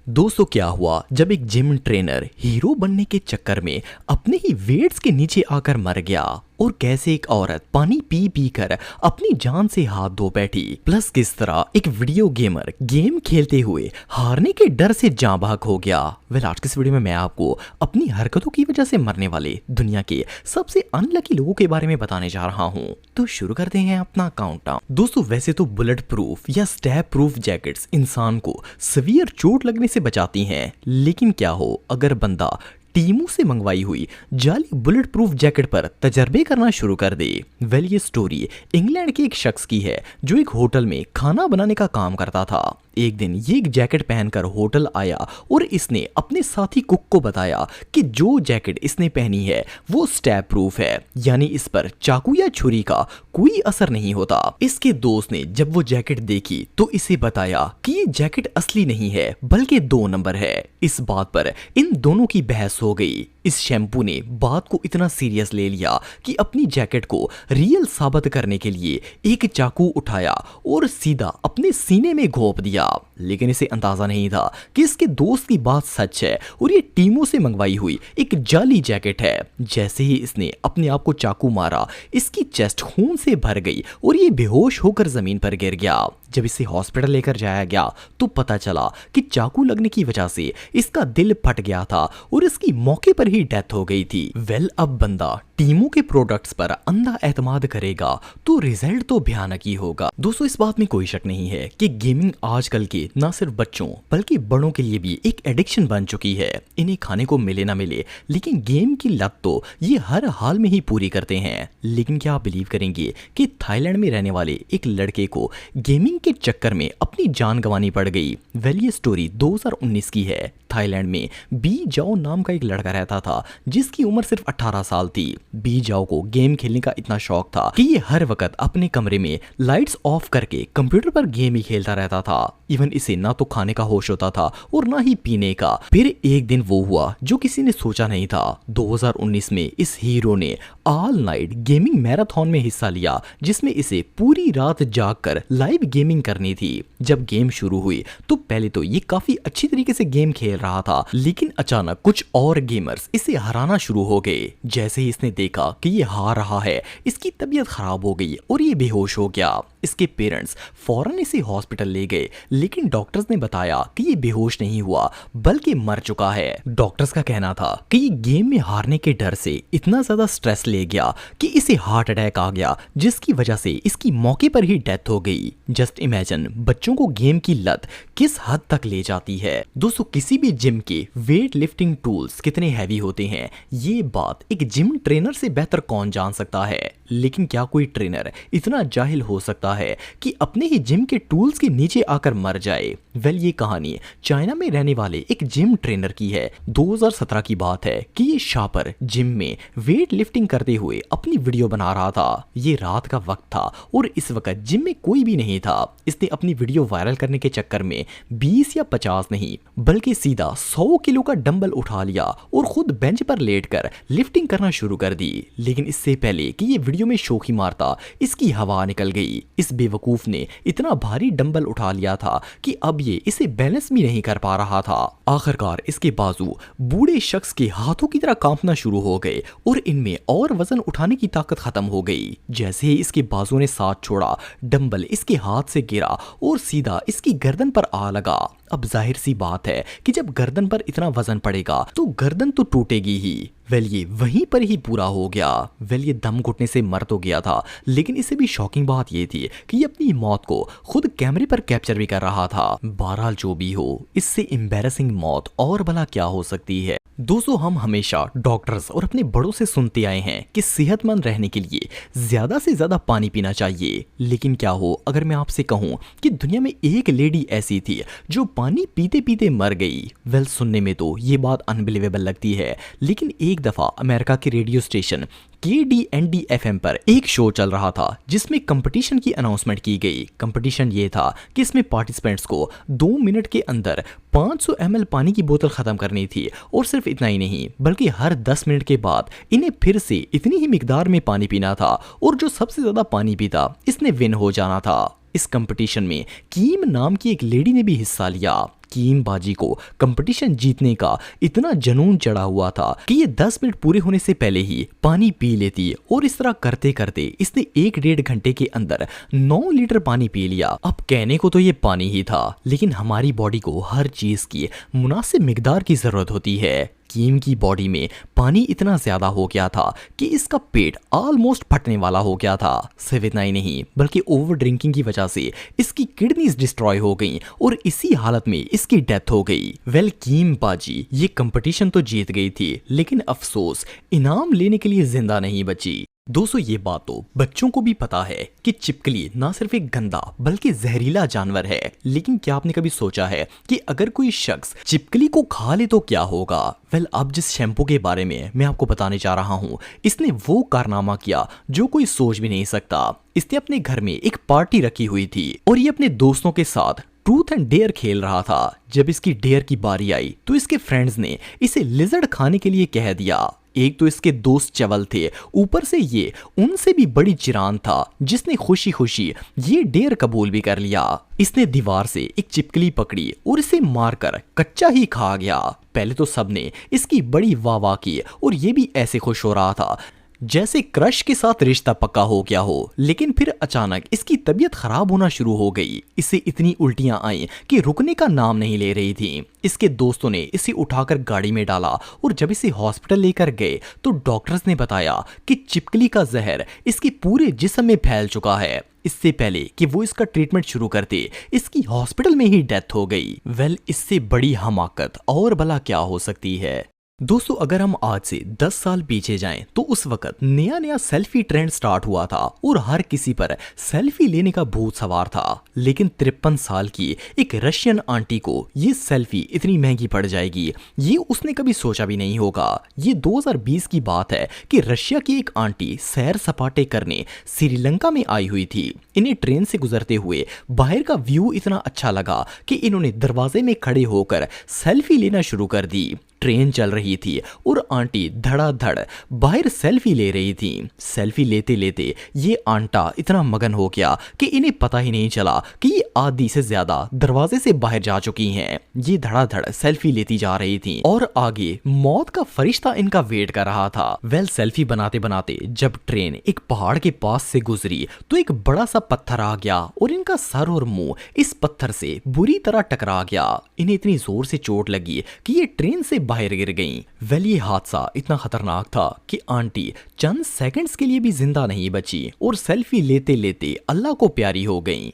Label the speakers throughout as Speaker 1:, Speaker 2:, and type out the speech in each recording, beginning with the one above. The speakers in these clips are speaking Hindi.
Speaker 1: दोस्तों क्या हुआ जब एक जिम ट्रेनर हीरो बनने के चक्कर में अपने ही वेट्स के नीचे आकर मर गया, और कैसे एक औरत पानी पी पी कर अपनी जान से हाथ धो बैठी, प्लस किस तरह एक वीडियो गेमर गेम खेलते हुए हारने के डर से जाँ बाग हो गया। आज की इस वीडियो में मैं आपको अपनी हरकतों की वजह से मरने वाले दुनिया के सबसे अनलकी लोगों के बारे में बताने जा रहा हूँ। तो शुरू करते हैं अपना काउंटडाउन। दोस्तों वैसे तो बुलेट प्रूफ या स्टैब प्रूफ जैकेट्स इंसान को सीवियर चोट लगने से बचाती हैं, लेकिन क्या हो अगर बंदा टीमों से मंगवाई हुई जाली बुलेट प्रूफ जैकेट पर तजर्बे करना शुरू कर दे। ये स्टोरी इंग्लैंड के एक शख्स की है जो एक होटल में खाना बनाने का काम करता था। एक दिन ये एक जैकेट पहनकर होटल आया और इसने अपने साथी कुक को बताया कि जो जैकेट इसने पहनी है वो स्टैब प्रूफ है, यानी इस पर चाकू या छुरी का कोई असर नहीं होता। इसके दोस्त ने जब वो जैकेट देखी तो इसे बताया कि ये जैकेट असली नहीं है बल्कि 2 नंबर है। इस बात पर इन दोनों की बहस हो गई। इस शैम्पू ने बात को इतना सीरियस ले लिया कि अपनी जैकेट को रियल साबित करने के लिए एक चाकू उठाया और सीधा अपने सीने में घोंप दिया। लेकिन इसे अंदाजा नहीं था कि इसके दोस्त की बात सच है और ये टीमों से मंगवाई हुई एक जाली जैकेट है। जैसे ही इसने अपने आप को चाकू मारा, इसकी चेस्ट खून से भर गई और ये बेहोश होकर जमीन पर गिर गया। जब इसे हॉस्पिटल लेकर जाया गया तो पता चला कि चाकू लगने की वजह से इसका दिल फट गया था और इसकी मौके पर ही डेथ हो गई थी। अब बंदा टीमों के प्रोडक्ट्स पर अंधा एतमाद करेगा तो रिजल्ट तो भयानक ही होगा। दोस्तों इस बात में कोई शक नहीं है कि गेमिंग आजकल के न सिर्फ बच्चों बल्कि बड़ों के लिए भी एक एडिक्शन बन चुकी है। इन्हें खाने को मिले ना मिले लेकिन गेम की लत तो ये हर हाल में ही पूरी करते हैं। लेकिन क्या आप बिलीव करेंगे कि थाईलैंड में रहने वाले एक लड़के को गेमिंग के चक्कर में अपनी जान गंवानी पड़ गई। ये स्टोरी 2019 की है। थाईलैंड में बी जाओ नाम का एक लड़का रहता था जिसकी उम्र सिर्फ 18 साल थी। बी जाओ को गेम खेलने का इतना शौक था कि ये हर वक्त अपने कमरे में लाइट्स ऑफ करके कंप्यूटर पर गेम ही खेलता रहता था। इवन इसे ना तो खाने का होश होता था और ना ही पीने का। फिर एक दिन वो हुआ जो किसी ने सोचा नहीं था। 2019 में इस हीरो ने ऑल नाइट गेमिंग मैराथन में हिस्सा लिया जिसमें इसे पूरी रात जागकर लाइव गेमिंग करनी थी। जब गेम शुरू हुई तो पहले तो ये काफी अच्छी तरीके से गेम खेल रहा था, लेकिन अचानक कुछ और गेमर्स इसे हराना शुरू हो गए। जैसे ही इसने देखा कि ये हार रहा है, इसकी तबीयत खराब हो गई और ये बेहोश हो गया। इसके पेरेंट्स फौरन इसे हॉस्पिटल ले गए, लेकिन डॉक्टर्स ने बताया कि ये बेहोश नहीं हुआ बल्कि मर चुका है। डॉक्टर्स का कहना था कि ये गेम में हारने के डर से इतना ज्यादा स्ट्रेस ले गया कि इसे हार्ट अटैक आ गया, जिसकी वजह से इसकी मौके पर ही डेथ हो गई। जस्ट इमेजिन बच्चों को गेम की लत किस हद तक ले जाती है। दोस्तों किसी भी जिम के वेट लिफ्टिंग टूल्स कितने हैवी होते हैं ये बात एक जिम ट्रेनर से बेहतर कौन जान सकता है। लेकिन क्या कोई ट्रेनर इतना जाहिल हो सकता है कि अपने ही जिम के टूल्स के नीचे आकर मर जाए। ये कहानी चाइना में रहने वाले एक जिम ट्रेनर की है। 2017 की बात है कि ये शापर जिम में वेट लिफ्टिंग करते हुए अपनी वीडियो बना रहा था। ये रात का वक्त था और इस वक्त जिम में कोई भी नहीं था। इसने अपनी वीडियो वायरल करने के चक्कर में 20 या 50 नहीं बल्कि सीधा 100 किलो का डंबल उठा लिया और खुद बेंच पर लेटकर लिफ्टिंग करना शुरू कर दी। लेकिन इससे पहले कि ये वीडियो में शोखी मारता इसकी हवा निकल गई। इस बेवकूफ ने इतना भारी डंबल उठा लिया था कि अब ये इसे बैलेंस भी नहीं कर पा रहा था। आखिरकार इसके बाजू बूढ़े शख्स के हाथों की तरह कांपना शुरू हो गए और इनमें और वजन उठाने की ताकत खत्म हो गई। जैसे ही इसके बाजू ने साथ छोड़ा, डंबल इसके हाथ से गिरा और सीधा इसकी गर्दन पर आ लगा। अब जाहिर सी बात है कि जब गर्दन पर इतना वजन पड़ेगा तो गर्दन तो टूटेगी ही। ये वहीं पर ही पूरा हो गया। ये दम घुटने से मर तो गया था, लेकिन इससे भी शॉकिंग बात ये थी कि ये अपनी मौत को खुद कैमरे पर कैप्चर भी कर रहा था। बहरहाल जो भी हो, इससे एम्बैरेसिंग मौत और भला क्या हो सकती है। दोस्तों हम हमेशा डॉक्टर्स और अपने बड़ों से सुनते आए हैं कि सेहतमंद रहने के लिए ज्यादा से ज्यादा पानी पीना चाहिए। लेकिन क्या हो अगर मैं आपसे कहूं कि दुनिया में एक लेडी ऐसी थी जो पानी पीते पीते मर गई। सुनने में तो ये बात अनबिलीवेबल लगती है, लेकिन एक दफा अमेरिका के रेडियो स्टेशन KDND FM पर एक शो चल रहा था जिसमें कंपटीशन की अनाउंसमेंट की गई। कंपटीशन ये था कि इसमें पार्टिसिपेंट्स को 2 मिनट के अंदर 500 ml पानी की बोतल खत्म करनी थी, और सिर्फ इतना ही नहीं बल्कि हर 10 मिनट के बाद इन्हें फिर से इतनी ही मिकदार में पानी पीना था, और जो सबसे ज्यादा पानी पीता इसने विन हो जाना था। इस कंपटीशन में कीम नाम की एक लेडी ने भी हिस्सा लिया। कीम बाजी को कंपटीशन जीतने का इतना जुनून चढ़ा हुआ था कि ये 10 मिनट पूरे होने से पहले ही पानी पी लेती, और इस तरह करते करते इसने 1-1.5 घंटे के अंदर 9 लीटर पानी पी लिया। अब कहने को तो ये पानी ही था, लेकिन हमारी बॉडी को हर चीज की मुनासिब मिकदार की जरूरत होती है। कीम की बॉडी में पानी इतना ज्यादा हो गया था कि इसका पेट ऑलमोस्ट फटने वाला हो गया था। सिर्फ इतना ही नहीं, बल्कि ओवर ड्रिंकिंग की वजह से इसकी किडनीज डिस्ट्रॉय हो गई और इसी हालत में इसकी डेथ हो गई। वेल, कीम बाजी ये कंपटीशन तो जीत गई थी, लेकिन अफसोस इनाम लेने के लिए जिंदा नहीं बची। दोस्तों, ये बात तो बच्चों को भी पता है कि छिपकली ना सिर्फ एक गंदा बल्कि जहरीला जानवर है, लेकिन क्या आपने कभी सोचा है कि अगर कोई शख्स छिपकली को खा ले तो क्या होगा? वेल, अब जिस शैम्पू के बारे में मैं आपको बताने जा रहा हूँ, इसने वो कारनामा किया जो कोई सोच भी नहीं सकता। इसने अपने घर में एक पार्टी रखी हुई थी और ये अपने दोस्तों के साथ ट्रूथ एंड डेयर खेल रहा था। जब इसकी डेयर की बारी आई तो इसके फ्रेंड्स ने इसे लिजर्ड खाने के लिए कह दिया। एक तो इसके दोस्त चवल थे, ऊपर से ये उनसे भी बड़ी चिरान था जिसने खुशी खुशी ये डेयर कबूल भी कर लिया। इसने दीवार से एक छिपकली पकड़ी और इसे मारकर कच्चा ही खा गया। पहले तो सबने इसकी बड़ी वाह वाह की और ये भी ऐसे खुश हो रहा था जैसे क्रश के साथ रिश्ता पक्का हो गया हो। लेकिन फिर अचानक इसकी तबीयत खराब होना शुरू हो गई। इसे इतनी उल्टियां आई कि रुकने का नाम नहीं ले रही थी। इसके दोस्तों ने इसे उठाकर गाड़ी में डाला और जब इसे हॉस्पिटल लेकर गए तो डॉक्टर्स ने बताया कि छिपकली का जहर इसके पूरे जिस्म में फैल चुका है। इससे पहले कि वो इसका ट्रीटमेंट शुरू करते, इसकी हॉस्पिटल में ही डेथ हो गई। वेल, इससे बड़ी हमाकत और भला क्या हो सकती है? दोस्तों, अगर हम आज से 10 साल पीछे जाएं तो उस वक्त नया नया सेल्फी ट्रेंड स्टार्ट हुआ था और हर किसी पर सेल्फी लेने का भूत सवार था। लेकिन 53 साल की एक रशियन आंटी को ये सेल्फी इतनी महंगी पड़ जाएगी, ये उसने कभी सोचा भी नहीं होगा। ये 2020 की बात है कि रशिया की एक आंटी सैर सपाटे करने श्रीलंका में आई हुई थी। इन्हें ट्रेन से गुजरते हुए बाहर का व्यू इतना अच्छा लगा कि इन्होंने दरवाजे में खड़े होकर सेल्फी लेना शुरू कर दी। ट्रेन चल रही थी और आंटी धड़ाधड़ बाहर सेल्फी ले रही थी। सेल्फी लेते लेते ये आंटा इतना मगन हो गया कि इन्हें पता ही नहीं चला कि ये आधी से ज्यादा दरवाजे से बाहर जा चुकी हैं। ये धड़ाधड़ सेल्फी लेती जा रही थी और आगे मौत का फरिश्ता इनका वेट कर रहा था। वेल, सेल्फी बनाते बनाते जब ट्रेन एक पहाड़ के पास से गुजरी तो एक बड़ा सा पत्थर आ गया और इनका सर और मुंह इस पत्थर से बुरी तरह टकरा गया। इन्हें इतनी जोर से चोट लगी कि ये ट्रेन से बाहर गिर गईं। वेल, ये हादसा इतना खतरनाक था कि आंटी चंद सेकंड्स के लिए भी जिंदा नहीं बची और सेल्फी लेते लेते अल्लाह को प्यारी हो गईं।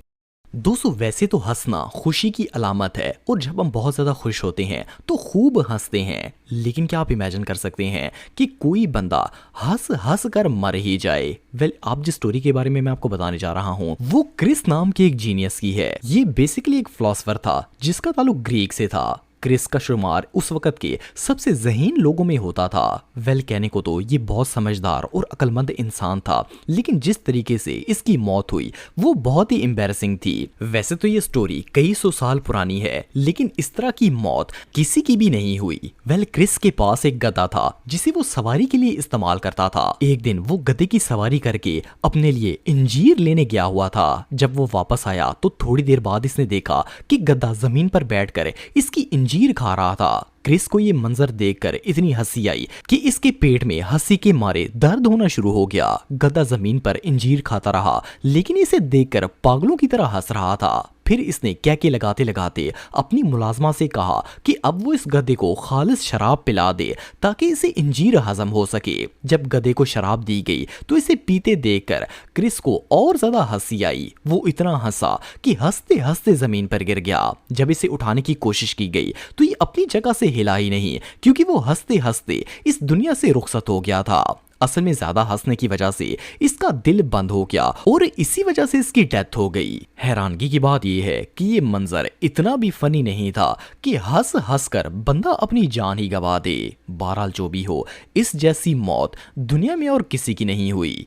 Speaker 1: दोस्तों, वैसे तो हंसना खुशी की अलामत है और जब हम बहुत ज़्यादा खुश होते हैं तो खूब हंसते हैं। लेकिन क्या आप इमेजिन कर सकते हैं कि कोई बंदा हंस हंस कर मर ही जाए? वेल, आप जिस स्टोरी के बारे में मैं आपको बताने जा रहा हूँ वो क्रिस नाम के एक जीनियस की है। ये बेसिकली एक फिलोसोफर था जिसका ताल्लुक ग्रीक से था। क्रिस का शुमार उस वक्त के सबसे ज़हीन लोगों में होता था। वेल, कहने को तो ये बहुत समझदार और अक्लमंद इंसान था, लेकिन जिस तरीके से इसकी मौत हुई वो बहुत ही एम्बैरेसिंग थी। वैसे तो ये स्टोरी कई सौ साल पुरानी है, लेकिन इस तरह की मौत किसी की भी नहीं हुई। वेल, क्रिस के पास एक गधा था जिसे वो सवारी के लिए इस्तेमाल करता था। एक दिन वो गधे की सवारी करके अपने लिए इंजीर लेने गया हुआ था। जब वो वापस आया तो थोड़ी देर बाद इसने देखा कि गधा जमीन पर बैठकर इसकी इंजीर खा रहा था। क्रिस को ये मंजर देखकर इतनी हंसी आई कि इसके पेट में हंसी के मारे दर्द होना शुरू हो गया। गधा जमीन पर इंजीर खाता रहा, लेकिन इसे देखकर पागलों की तरह हंस रहा था। फिर इसने कैके लगाते लगाते अपनी मुलाजमा से कहा कि अब वो इस गधे को खालिस शराब पिला दे ताकि इसे इंजीर हजम हो सके। जब गधे को शराब दी गई तो इसे पीते देखकर क्रिस को और ज्यादा हंसी आई। वो इतना हंसा कि हंसते हंसते जमीन पर गिर गया। जब इसे उठाने की कोशिश की गई तो ये अपनी जगह से हिला ही नहीं, क्योंकि वो हंसते हंसते इस दुनिया से रुखसत हो गया था। असल में ज्यादा हंसने की वजह से इसका दिल बंद हो गया और इसी वजह से इसकी डेथ हो गई। हैरानगी की बात यह है कि ये मंजर इतना भी फनी नहीं था कि हंस हंस कर बंदा अपनी जान ही गवा दे। बहरहाल जो भी हो, इस जैसी मौत दुनिया में और किसी की नहीं हुई।